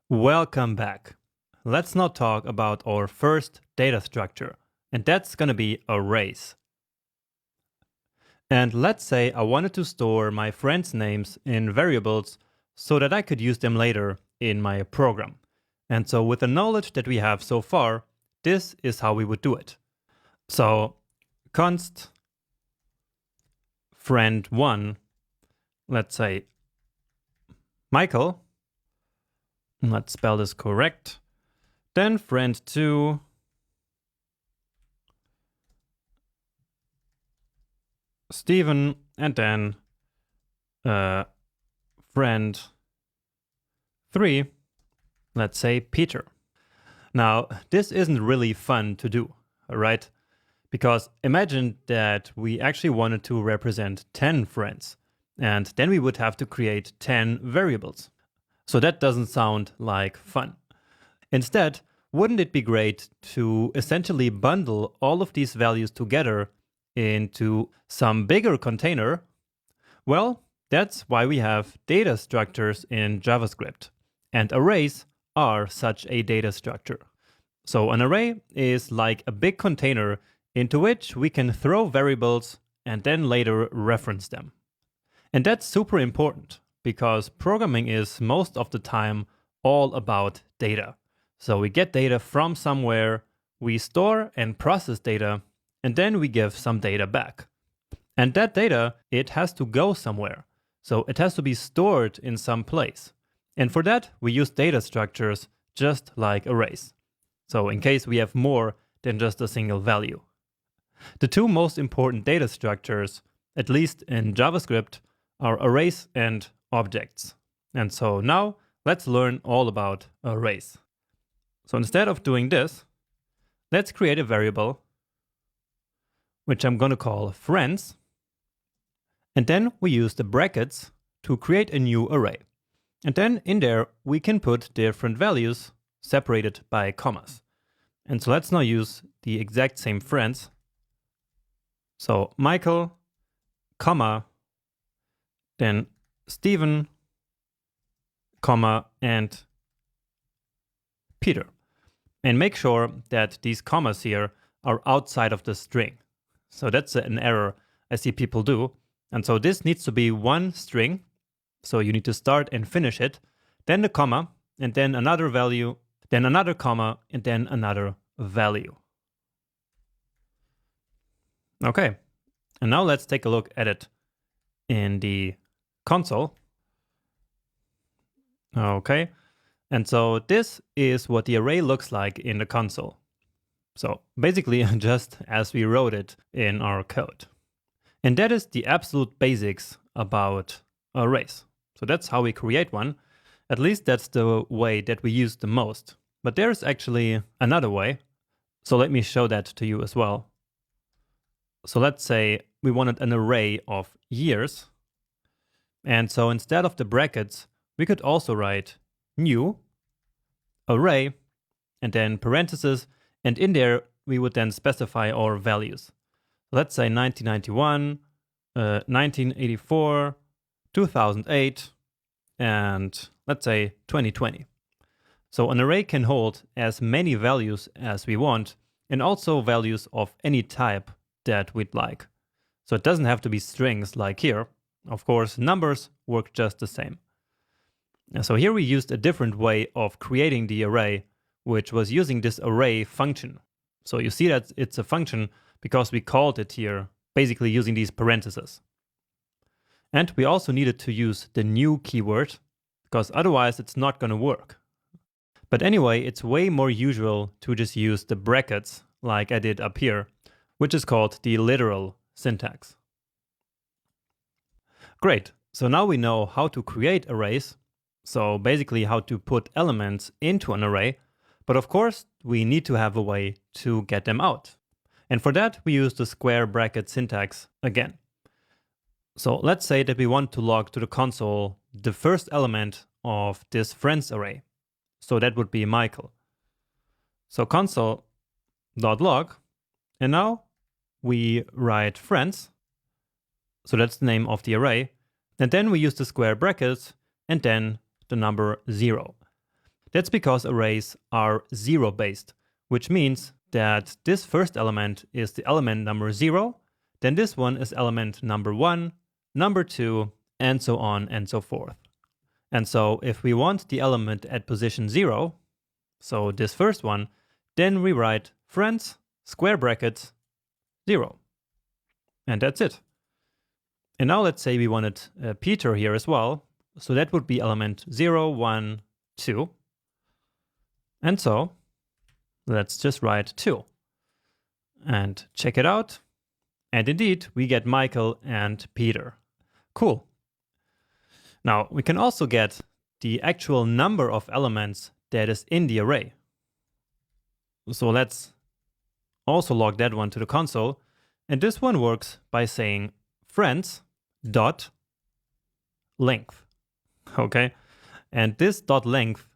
Welcome back. Let's now talk about our first data structure, and that's going to be arrays. And let's say I wanted to store my friends' names in variables so that I could use them later in my program. And so with the knowledge that we have so far, this is how we would do it. So const friend1, let's say Michael. Let's spell this correct. Then friend2 Stephen, and then friend3, let's say Peter. Now, this isn't really fun to do, right? Because imagine that we actually wanted to represent 10 friends, and then we would have to create 10 variables. So that doesn't sound like fun. Instead, wouldn't it be great to essentially bundle all of these values together into some bigger container? Well, that's why we have data structures in JavaScript. And arrays are such a data structure. So an array is like a big container into which we can throw variables and then later reference them. And that's super important because programming is most of the time all about data. So we get data from somewhere, we store and process data, and then we give some data back. And that data, it has to go somewhere. So it has to be stored in some place. And for that, we use data structures just like arrays. So in case we have more than just a single value. The two most important data structures, at least in JavaScript, are arrays and objects. And so now let's learn all about arrays. So instead of doing this, let's create a variable which I'm going to call friends. And then we use the brackets to create a new array. And then in there, we can put different values separated by commas. And so let's now use the exact same friends. So Michael, comma, then Stephen, comma, and Peter. And make sure that these commas here are outside of the string. So that's an error I see people do. And so this needs to be one string. So you need to start and finish it, then the comma, and then another value, then another comma, and then another value. Okay, and now let's take a look at it in the console. Okay, and so this is what the array looks like in the console. So basically just as we wrote it in our code. And that is the absolute basics about arrays. So that's how we create one. At least that's the way that we use the most. But there's actually another way. So let me show that to you as well. So let's say we wanted an array of years. And so instead of the brackets, we could also write new array and then parentheses. And in there, we would then specify our values. Let's say 1991, 1984, 2008, and let's say 2020. So an array can hold as many values as we want, and also values of any type that we'd like. So it doesn't have to be strings like here. Of course, numbers work just the same. And so here we used a different way of creating the array, which was using this array function. So you see that it's a function because we called it here, basically using these parentheses. And we also needed to use the new keyword, because otherwise it's not going to work. But anyway, it's way more usual to just use the brackets like I did up here, which is called the literal syntax. Great, so now we know how to create arrays, so basically how to put elements into an array, but of course we need to have a way to get them out. And for that we use the square bracket syntax again. So let's say that we want to log to the console the first element of this friends array. So that would be Michael. So console.log, and now we write friends. So that's the name of the array. And then we use the square brackets and then the number 0. That's because arrays are zero-based, which means that this first element is the element number 0, then this one is element number 1, number 2, and so on and so forth. And so if we want the element at position 0, so this first one, then we write friends, square brackets, 0. And that's it. And now let's say we wanted Peter here as well. So that would be element 0, 1, 2. And so let's just write 2. And check it out. And indeed, we get Michael and Peter. Cool. Now, we can also get the actual number of elements that is in the array. So let's also log that one to the console. And this one works by saying friends dot length. Okay? And this dot length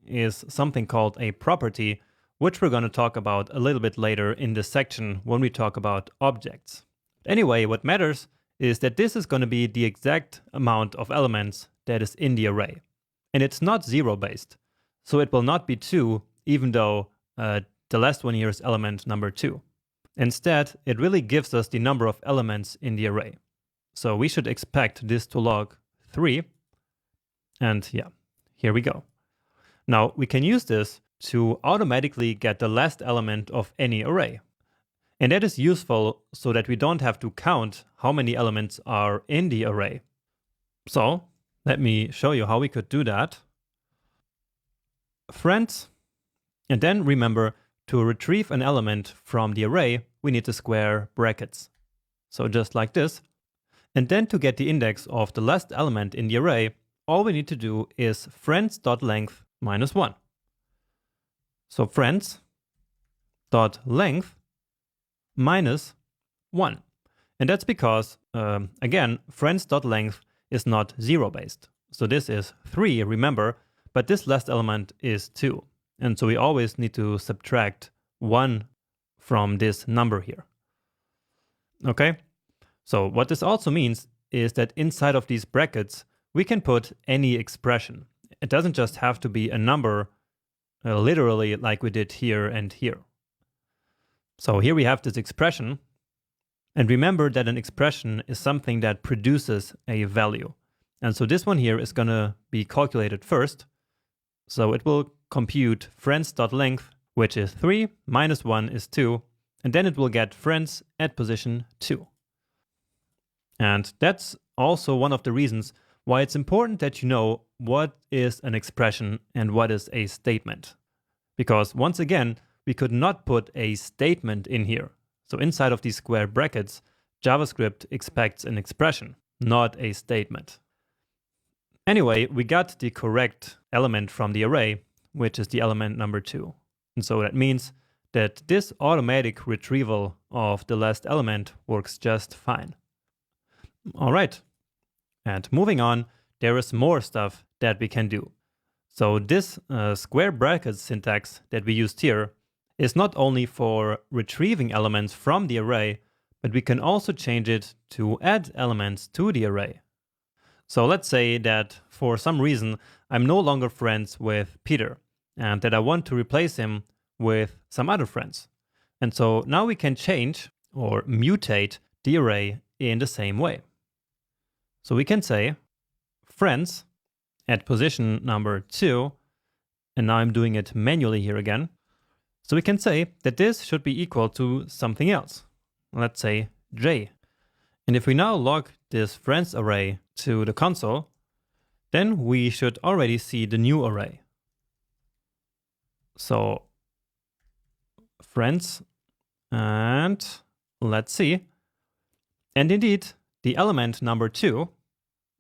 is something called a property, which we're going to talk about a little bit later in this section when we talk about objects. Anyway, what matters is that this is going to be the exact amount of elements that is in the array. And it's not zero-based. So it will not be 2, even though the last one here is element number 2. Instead, it really gives us the number of elements in the array. So we should expect this to log 3. And yeah, here we go. Now we can use this to automatically get the last element of any array. And that is useful so that we don't have to count how many elements are in the array. So let me show you how we could do that. Friends, and then remember to retrieve an element from the array, we need to square brackets. So just like this. And then to get the index of the last element in the array, all we need to do is friends.length minus 1. So friends.length minus 1. And that's because, again, friends.length is not zero-based. So this is 3, remember, but this last element is 2. And so we always need to subtract 1 from this number here. Okay? So what this also means is that inside of these brackets, we can put any expression. It doesn't just have to be a number, literally like we did here and here. So here we have this expression. And remember that an expression is something that produces a value. And so this one here is going to be calculated first. So it will compute friends.length, which is 3, minus 1 is 2. And then it will get friends at position 2. And that's also one of the reasons why it's important that you know what is an expression and what is a statement. Because once again, we could not put a statement in here. So inside of these square brackets, JavaScript expects an expression, not a statement. Anyway, we got the correct element from the array, which is the element number 2. And so that means that this automatic retrieval of the last element works just fine. All right. And moving on, there is more stuff that we can do. So this square brackets syntax that we used here is not only for retrieving elements from the array, but we can also change it to add elements to the array. So let's say that for some reason, I'm no longer friends with Peter and that I want to replace him with some other friends. And so now we can change or mutate the array in the same way. So we can say friends at position number 2, and now I'm doing it manually here again. So we can say that this should be equal to something else. Let's say J. And if we now log this friends array to the console, then we should already see the new array. So friends, and let's see. And indeed, the element number 2,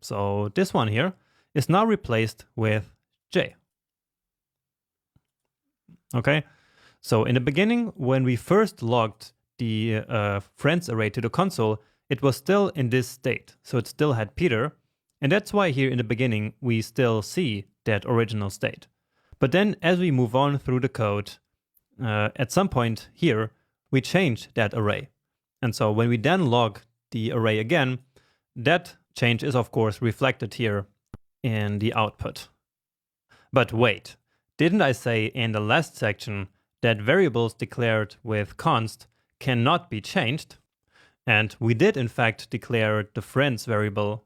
so this one here, is now replaced with J. Okay, so in the beginning, when we first logged the friends array to the console, it was still in this state. So it still had Peter. And that's why here in the beginning, we still see that original state. But then as we move on through the code, at some point here, we change that array. And so when we then log the array again, that change is of course reflected here in the output. But wait, didn't I say in the last section that variables declared with const cannot be changed? And we did in fact declare the friends variable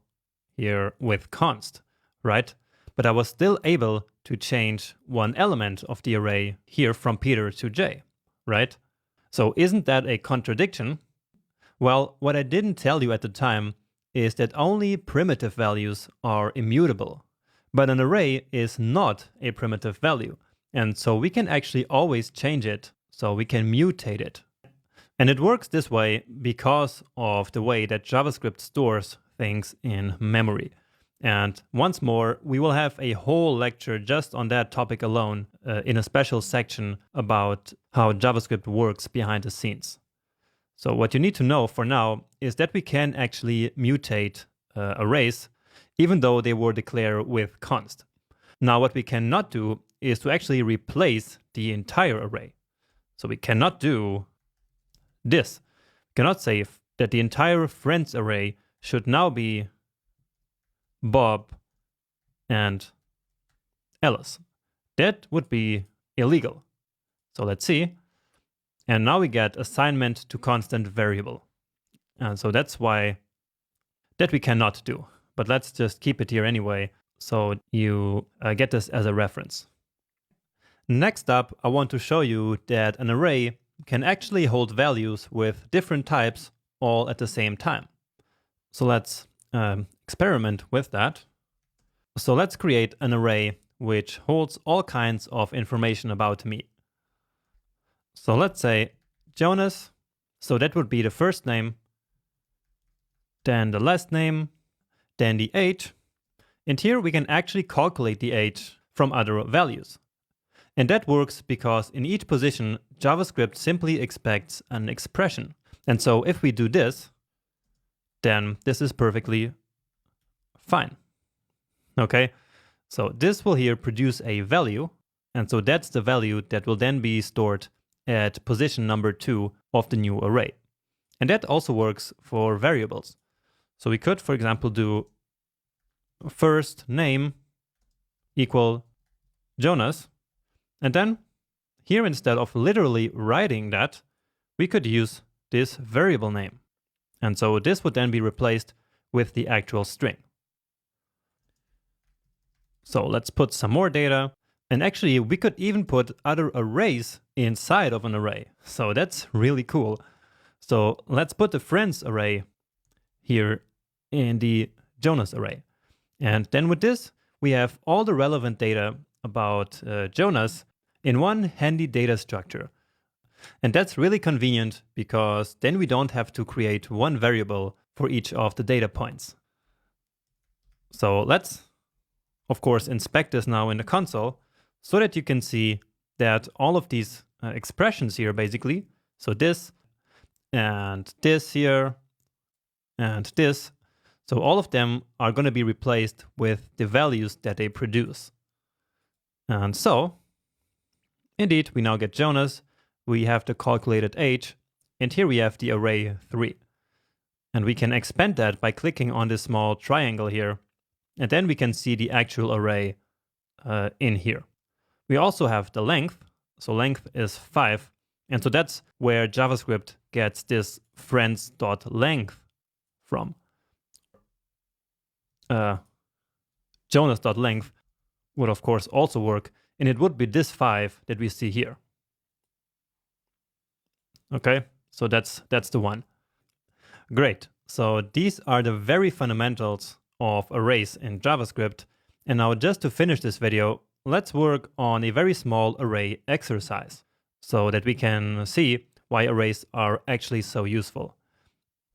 here with const, right? But I was still able to change one element of the array here from Peter to J, right? So isn't that a contradiction? Well, what I didn't tell you at the time is that only primitive values are immutable, but an array is not a primitive value. And so we can actually always change it, so we can mutate it. And it works this way because of the way that JavaScript stores things in memory. And once more, we will have a whole lecture just on that topic alone in a special section about how JavaScript works behind the scenes. So what you need to know for now is that we can actually mutate arrays even though they were declared with const. Now what we cannot do is to actually replace the entire array. So we cannot do this. We cannot say that the entire friends array should now be Bob and Alice. That would be illegal. So let's see. And now we get assignment to constant variable. And so that's why that we cannot do. But let's just keep it here anyway, so you get this as a reference. Next up, I want to show you that an array can actually hold values with different types all at the same time. So let's experiment with that. So let's create an array which holds all kinds of information about me. So let's say Jonas, so that would be the first name, then the last name, then the age, and here we can actually calculate the age from other values. And that works because in each position, JavaScript simply expects an expression. And so if we do this, then this is perfectly fine. Okay, so this will here produce a value, and so that's the value that will then be stored at position number 2 of the new array. And that also works for variables. So we could, for example, do first name equal Jonas, and then here instead of literally writing that, we could use this variable name. And so this would then be replaced with the actual string. So let's put some more data. And actually, we could even put other arrays inside of an array. So that's really cool. So let's put the friends array here in the Jonas array. And then with this, we have all the relevant data about Jonas in one handy data structure. And that's really convenient because then we don't have to create one variable for each of the data points. So let's, of course, inspect this now in the console so that you can see that all of these expressions here, basically, so this and this here and this, so all of them are going to be replaced with the values that they produce. And so, indeed, we now get Jonas, we have the calculated age, and here we have the array 3. And we can expand that by clicking on this small triangle here, and then we can see the actual array in here. We also have the length, so length is 5, and so that's where JavaScript gets this friends.length from. Jonas.length would of course also work, and it would be this 5 that we see here. Okay, so that's the one. Great, so these are the very fundamentals of arrays in JavaScript. And now just to finish this video, let's work on a very small array exercise so that we can see why arrays are actually so useful.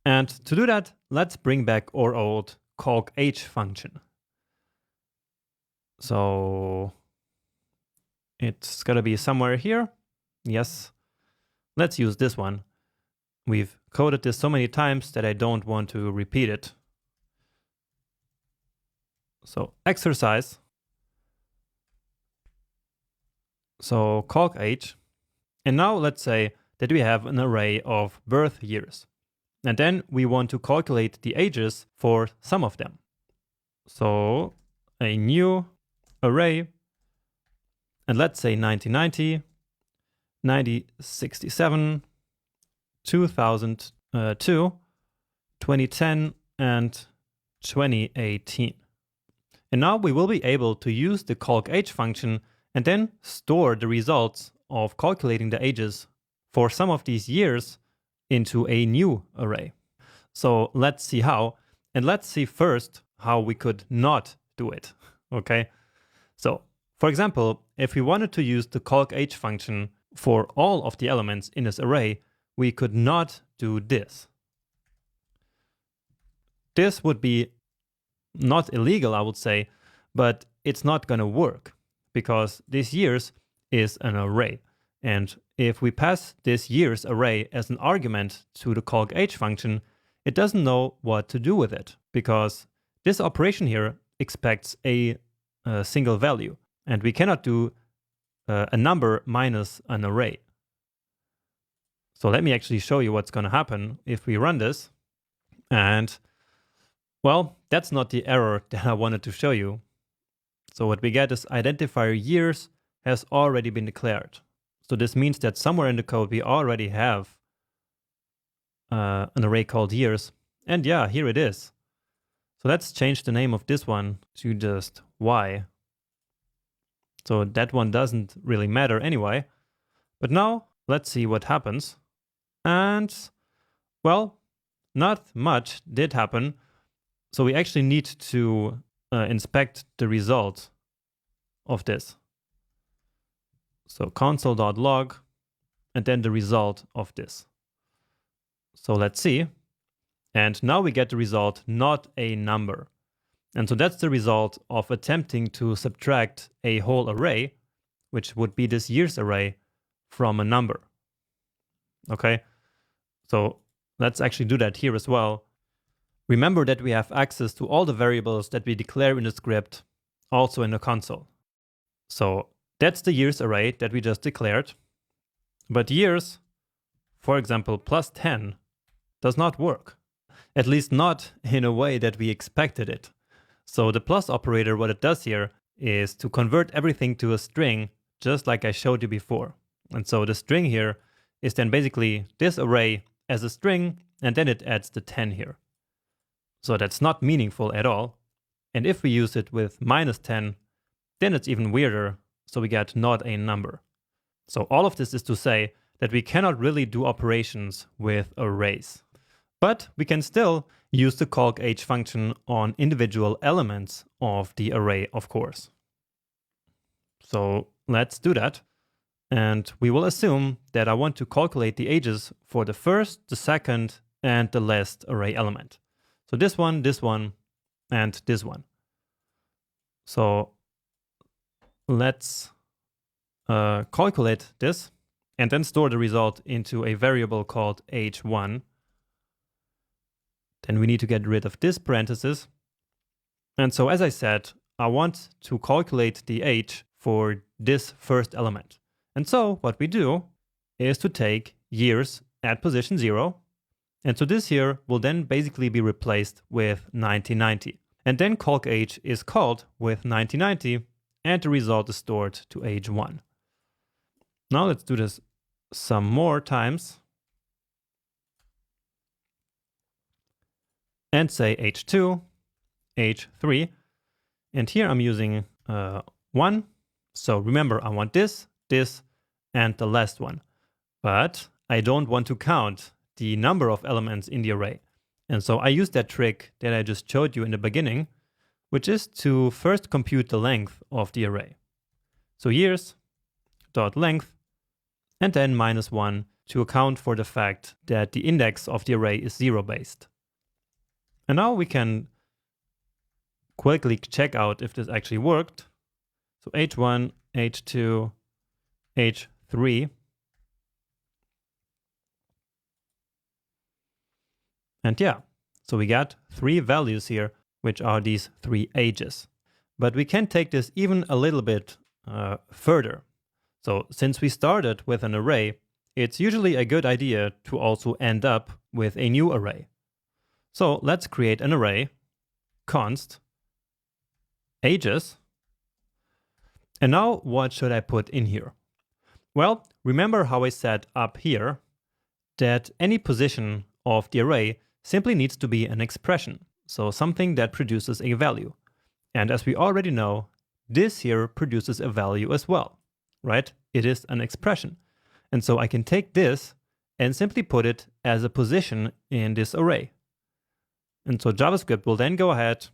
And to do that, let's bring back our old calc_h function. So it's got to be somewhere here. Yes, let's use this one. We've coded this so many times that I don't want to repeat it. So exercise. So calc_h. And now let's say that we have an array of birth years. And then we want to calculate the ages for some of them. So a new array and let's say 1990, 1967, 2002, 2010, and 2018. And now we will be able to use the calc_age function and then store the results of calculating the ages for some of these years into a new array. So let's see how, and let's see first how we could not do it, okay? So, for example, if we wanted to use the calc_age function for all of the elements in this array, we could not do this. This would be not illegal, I would say, but it's not going to work because this years is an array. And if we pass this years array as an argument to the calc_age function, it doesn't know what to do with it because this operation here expects a single value, and we cannot do a number minus an array. So let me actually show you what's going to happen if we run this. And well, that's not the error that I wanted to show you. So what we get is identifier years has already been declared. So this means that somewhere in the code we already have an array called years. And yeah, here it is. So let's change the name of this one to just y. So that one doesn't really matter anyway. But now let's see what happens. And well, not much did happen. So we actually need to inspect the result of this. So console.log and then the result of this. So let's see. And now we get the result, not a number. And so that's the result of attempting to subtract a whole array, which would be this years array, from a number. Okay, so let's actually do that here as well. Remember that we have access to all the variables that we declare in the script, also in the console. So that's the years array that we just declared. But years, for example, plus 10, does not work. At least not in a way that we expected it. So the plus operator, what it does here is to convert everything to a string, just like I showed you before. And so the string here is then basically this array as a string, and then it adds the 10 here. So that's not meaningful at all. And if we use it with minus 10, then it's even weirder. So we get not a number. So all of this is to say that we cannot really do operations with arrays. But we can still use the calc_age function on individual elements of the array, of course. So let's do that. And we will assume that I want to calculate the ages for the first, the second, and the last array element. So this one, and this one. So let's calculate this and then store the result into a variable called age1. Then we need to get rid of this parenthesis. And so as I said, I want to calculate the age for this first element. And so what we do is to take years at position 0. And so this here will then basically be replaced with 1990. And then calc_age is called with 1990, and the result is stored to age1. Now let's do this some more times. And say age2, age3. And here I'm using 1. So remember, I want this, and the last one. But I don't want to count the number of elements in the array. And so I use that trick that I just showed you in the beginning, which is to first compute the length of the array. So years.length, and then -1 to account for the fact that the index of the array is 0-based. And now we can quickly check out if this actually worked. So age1, age2, age3. And yeah, so we got 3 values here, which are these 3 ages. But we can take this even a little bit further. So since we started with an array, it's usually a good idea to also end up with a new array. So let's create an array, const ages, And now what should I put in here? Well, remember how I said up here that any position of the array simply needs to be an expression, so something that produces a value. And as we already know, this here produces a value as well, right? It is an expression. And so I can take this and simply put it as a position in this array. And so JavaScript will then go ahead,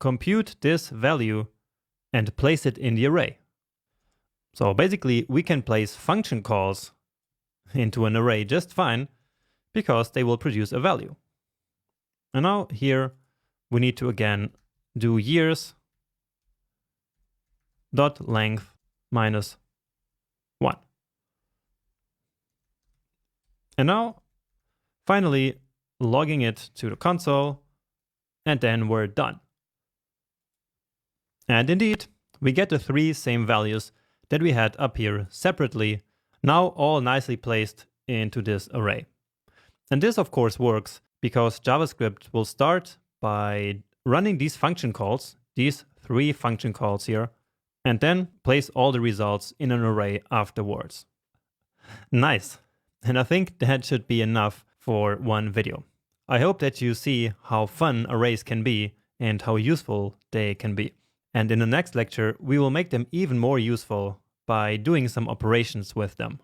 compute this value, and place it in the array. So basically, we can place function calls into an array just fine because they will produce a value. And now here we need to again do years dot length minus 1. And now finally logging it to the console, and then we're done. And indeed, we get the 3 same values that we had up here separately, now all nicely placed into this array. And this of course works because JavaScript will start by running these function calls, these 3 function calls here, and then place all the results in an array afterwards. Nice. And I think that should be enough for one video. I hope that you see how fun arrays can be and how useful they can be. And in the next lecture, we will make them even more useful by doing some operations with them.